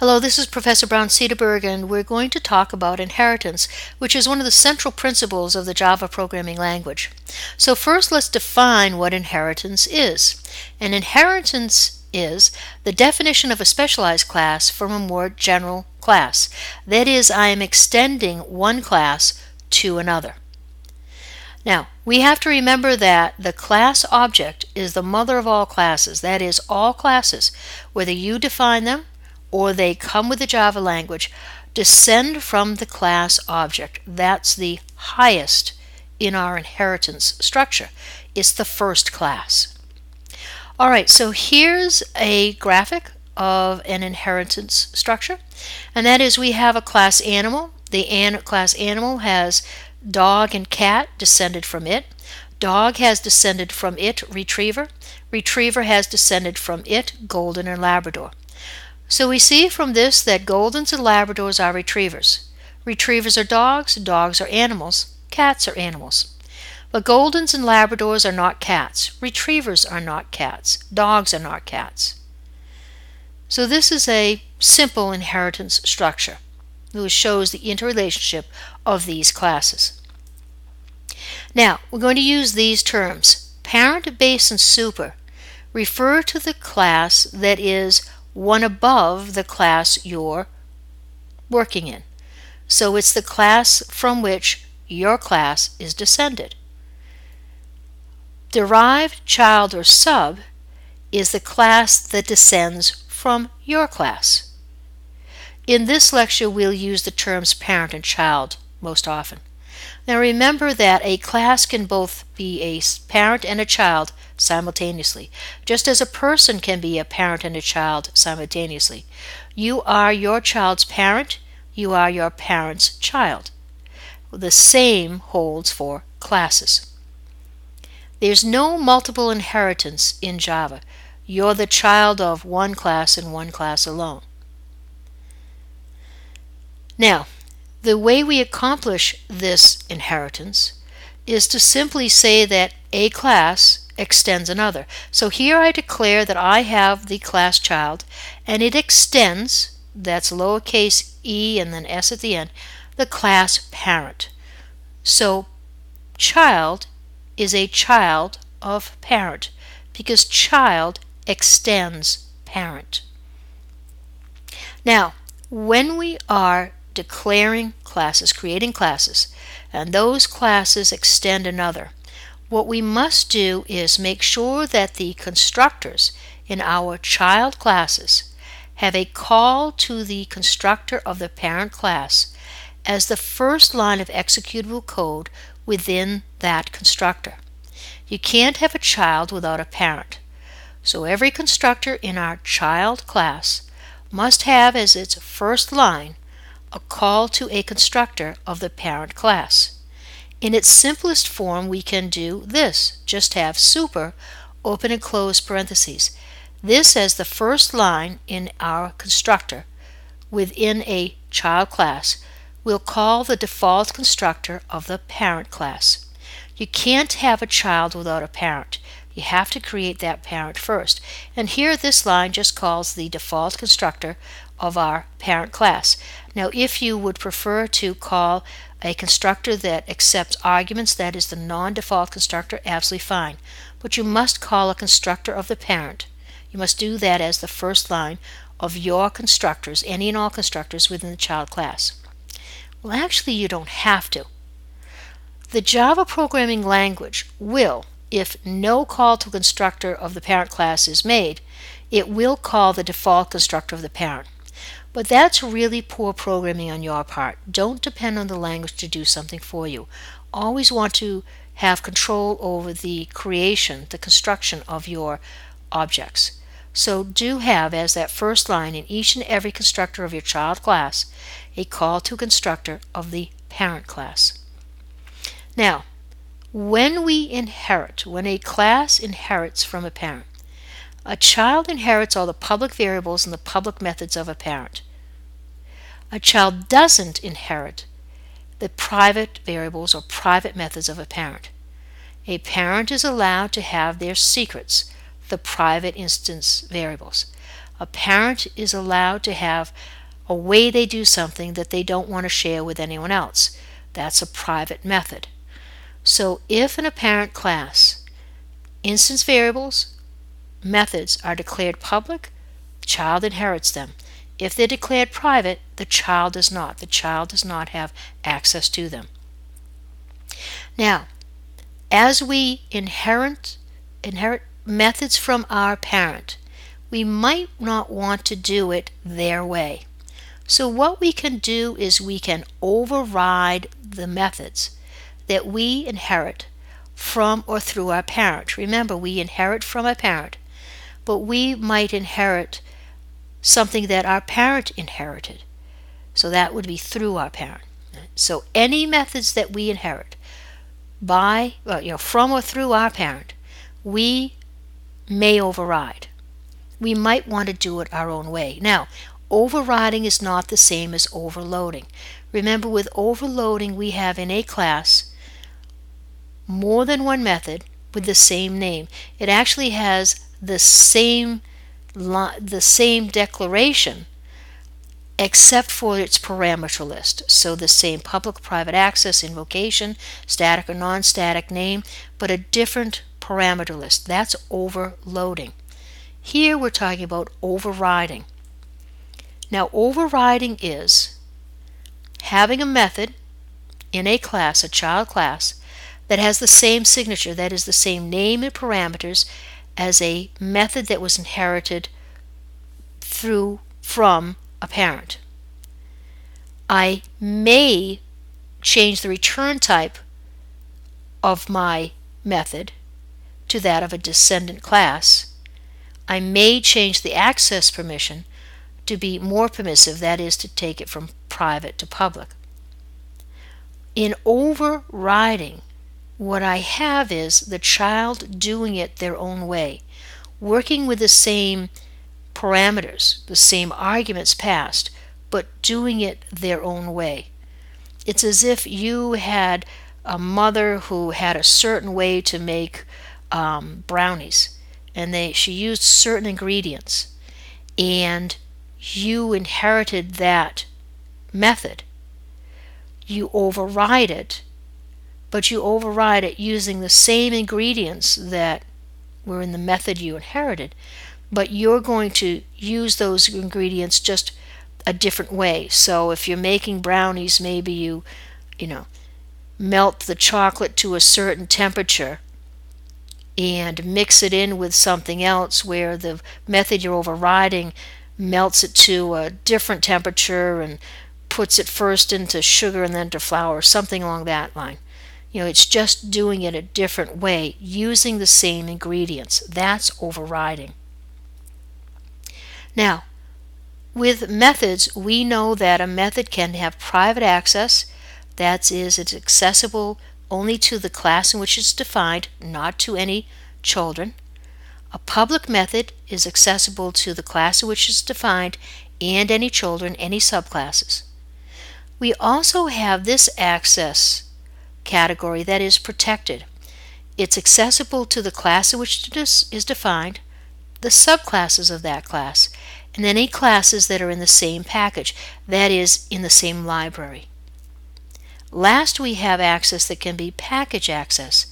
Hello, this is Professor Brown Cedarberg, and we're going to talk about inheritance, which is one of the central principles of the Java programming language. So first, let's define what inheritance is. An inheritance is the definition of a specialized class from a more general class. That is, I am extending one class to another. Now, we have to remember that the class object is the mother of all classes. That is, all classes, whether you define them or they come with the Java language, descend from the class object. That's the highest in our inheritance structure. It's the first class. Alright, so here's a graphic of an inheritance structure, and that is we have a class animal. The class animal has dog and cat descended from it. Dog has descended from it, retriever. Retriever has descended from it, golden and Labrador. So we see from this that Goldens and Labradors are retrievers. Retrievers are dogs, dogs are animals, cats are animals. But Goldens and Labradors are not cats. Retrievers are not cats. Dogs are not cats. So this is a simple inheritance structure which shows the interrelationship of these classes. Now, we're going to use these terms. Parent, base, and super refer to the class that is one above the class you're working in. So it's the class from which your class is descended. Derived, child, or sub is the class that descends from your class. In this lecture, we'll use the terms parent and child most often. Now remember that a class can both be a parent and a child simultaneously, just as a person can be a parent and a child simultaneously. You are your child's parent, you are your parent's child. The same holds for classes. There's no multiple inheritance in Java. You're the child of one class and one class alone. Now, the way we accomplish this inheritance is to simply say that a class extends another. So here I declare that I have the class child, and it extends, that's lowercase e and then s at the end, the class parent. So child is a child of parent because child extends parent. Now, when we are declaring classes, creating classes, and those classes extend another, what we must do is make sure that the constructors in our child classes have a call to the constructor of the parent class as the first line of executable code within that constructor. You can't have a child without a parent. So every constructor in our child class must have as its first line a call to a constructor of the parent class. In its simplest form, we can do this. Just have super, open and close parentheses. This as the first line in our constructor within a child class. We'll call the default constructor of the parent class. You can't have a child without a parent. You have to create that parent first. And here this line just calls the default constructor of our parent class. Now if you would prefer to call a constructor that accepts arguments, that is the non-default constructor, absolutely fine. But you must call a constructor of the parent. You must do that as the first line of your constructors, any and all constructors within the child class. Well, actually you don't have to. The Java programming language will, if no call to constructor of the parent class is made, it will call the default constructor of the parent. But that's really poor programming on your part. Don't depend on the language to do something for you. Always want to have control over the creation, the construction of your objects. So do have as that first line in each and every constructor of your child class a call to constructor of the parent class. Now, when we inherit, when a class inherits from a parent, a child inherits all the public variables and the public methods of a parent. A child doesn't inherit the private variables or private methods of a parent. A parent is allowed to have their secrets, the private instance variables. A parent is allowed to have a way they do something that they don't want to share with anyone else. That's a private method. So if in a parent class, instance variables, methods are declared public, the child inherits them. If they're declared private, the child does not. The child does not have access to them. Now, as we inherit methods from our parent, we might not want to do it their way. So what we can do is we can override the methods that we inherit from or through our parent. Remember, we inherit from a parent, but we might inherit something that our parent inherited. So that would be through our parent. So any methods that we inherit from or through our parent, we may override. We might want to do it our own way. Now, overriding is not the same as overloading. Remember, with overloading, we have in a class more than one method with the same name. It actually has the same declaration except for its parameter list. So the same public, private access, invocation, static or non-static name, but a different parameter list. That's overloading. Here we're talking about overriding. Now, overriding is having a method in a class, a child class, that has the same signature, that is the same name and parameters as a method that was inherited from a parent. I may change the return type of my method to that of a descendant class. I may change the access permission to be more permissive, that is, to take it from private to public. In overriding, what I have is the child doing it their own way, working with the same parameters, the same arguments passed, but doing it their own way. It's as if you had a mother who had a certain way to make brownies, and she used certain ingredients, and you inherited that method. You override it, but you override it using the same ingredients that were in the method you inherited, but you're going to use those ingredients just a different way. So if you're making brownies, maybe you melt the chocolate to a certain temperature and mix it in with something else, where the method you're overriding melts it to a different temperature and puts it first into sugar and then to flour, something along that line. It's just doing it a different way, using the same ingredients. That's overriding. Now, with methods, we know that a method can have private access. That is, it's accessible only to the class in which it's defined, not to any children. A public method is accessible to the class in which it's defined and any children, any subclasses. We also have this access category that is protected. It's accessible to the class in which it is defined, the subclasses of that class, and any classes that are in the same package, that is, in the same library. Last, we have access that can be package access,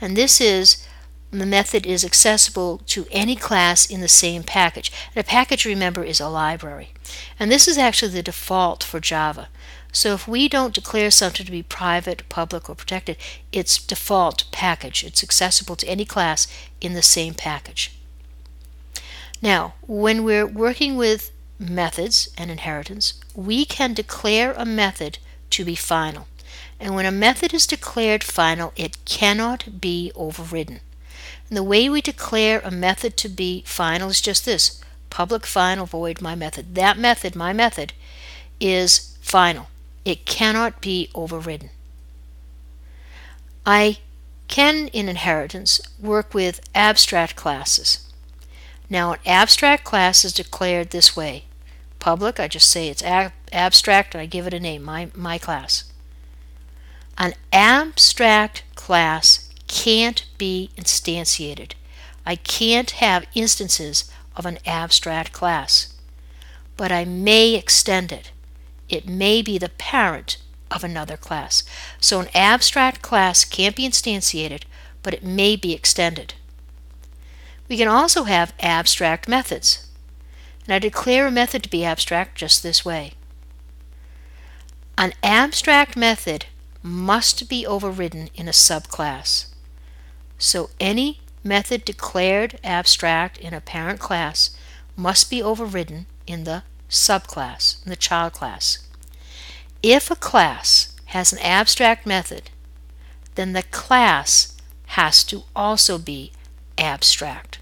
and this is the method is accessible to any class in the same package. And a package, remember, is a library. And this is actually the default for Java. So if we don't declare something to be private, public, or protected, it's default package. It's accessible to any class in the same package. Now, when we're working with methods and inheritance, we can declare a method to be final. And when a method is declared final, it cannot be overridden. And the way we declare a method to be final is just this: public final void my method. That method, my method, is final. It cannot be overridden. I can, in inheritance, work with abstract classes. Now, an abstract class is declared this way. Public, I just say it's abstract and I give it a name, my class. An abstract class can't be instantiated. I can't have instances of an abstract class, but I may extend it. It may be the parent of another class. So an abstract class can't be instantiated, but it may be extended. We can also have abstract methods. And I declare a method to be abstract just this way. An abstract method must be overridden in a subclass. So any method declared abstract in a parent class must be overridden in the subclass, in the child class. If a class has an abstract method, then the class has to also be abstract.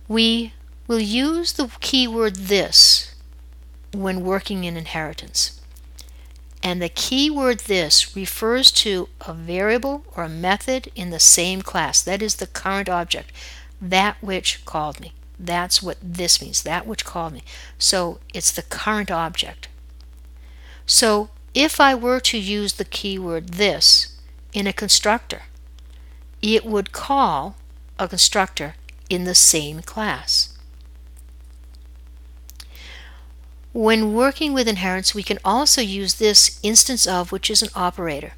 We will use the keyword this when working in inheritance. And the keyword this refers to a variable or a method in the same class. That is the current object, that which called me. That's what this means, that which called me. So it's the current object. So if I were to use the keyword this in a constructor, it would call a constructor in the same class. When working with inheritance, we can also use this instance of, which is an operator.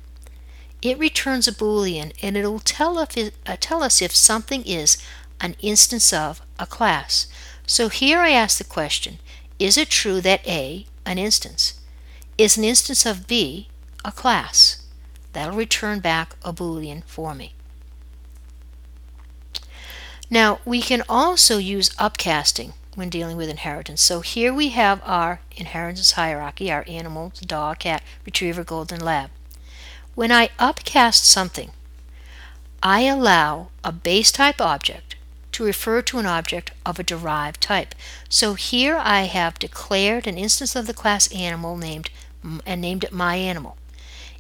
It returns a Boolean, and it will tell us if something is an instance of a class. So here I ask the question, is it true that A, an instance, is an instance of B, a class? That'll return back a Boolean for me. Now, we can also use upcasting when dealing with inheritance. So here we have our inheritance hierarchy, our animals, dog, cat, retriever, golden lab. When I upcast something, I allow a base type object to refer to an object of a derived type. So here I have declared an instance of the class animal named it my animal.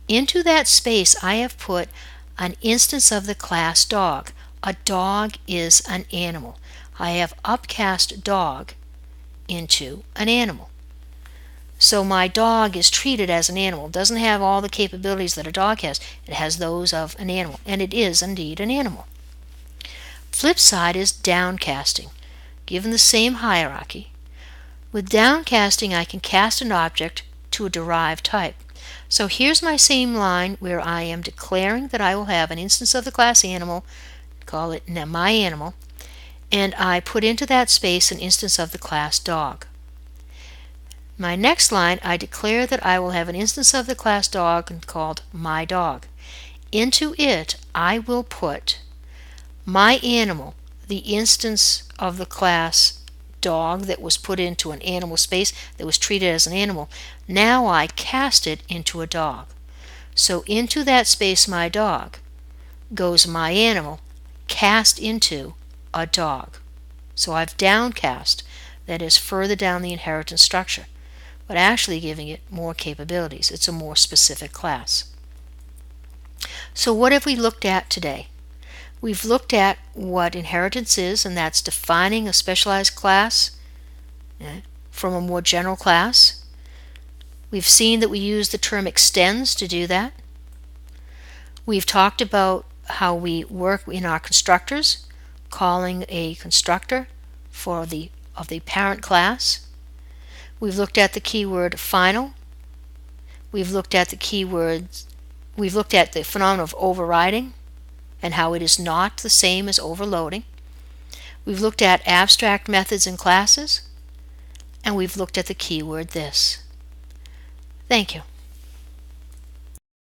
Into that space I have put an instance of the class dog. A dog is an animal. I have upcast dog into an animal. So my dog is treated as an animal. It doesn't have all the capabilities that a dog has. It has those of an animal, and it is indeed an animal. Flip side is downcasting. Given the same hierarchy, with downcasting I can cast an object to a derived type. So here's my same line where I am declaring that I will have an instance of the class animal, call it my animal, and I put into that space an instance of the class dog. My next line, I declare that I will have an instance of the class dog called my dog. Into it I will put my animal, the instance of the class dog that was put into an animal space that was treated as an animal. Now I cast it into a dog. So into that space my dog goes my animal cast into a dog. So I've downcast, that is further down the inheritance structure, but actually giving it more capabilities. It's a more specific class. So what have we looked at today? We've looked at what inheritance is, and that's defining a specialized class from a more general class. We've seen that we use the term extends to do that. We've talked about how we work in our constructors, calling a constructor of the parent class. We've looked at the keyword final. We've looked at the phenomenon of overriding and how it is not the same as overloading. We've looked at abstract methods and classes, and we've looked at the keyword this. Thank you.